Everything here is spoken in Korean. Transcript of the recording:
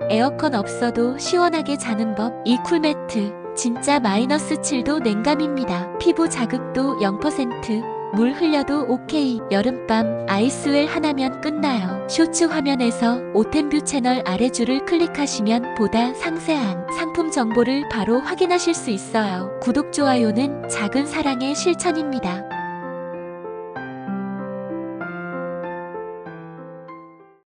에어컨 없어도 시원하게 자는 법. 이 쿨매트 진짜 -7도 냉감입니다. 피부 자극도 0%. 물 흘려도 오케이. 여름밤 아이스웰 하나면 끝나요. 쇼츠 화면에서 오템뷰 채널 아래 줄을 클릭하시면 보다 상세한 상품 정보를 바로 확인하실 수 있어요. 구독, 좋아요는 작은 사랑의 실천입니다.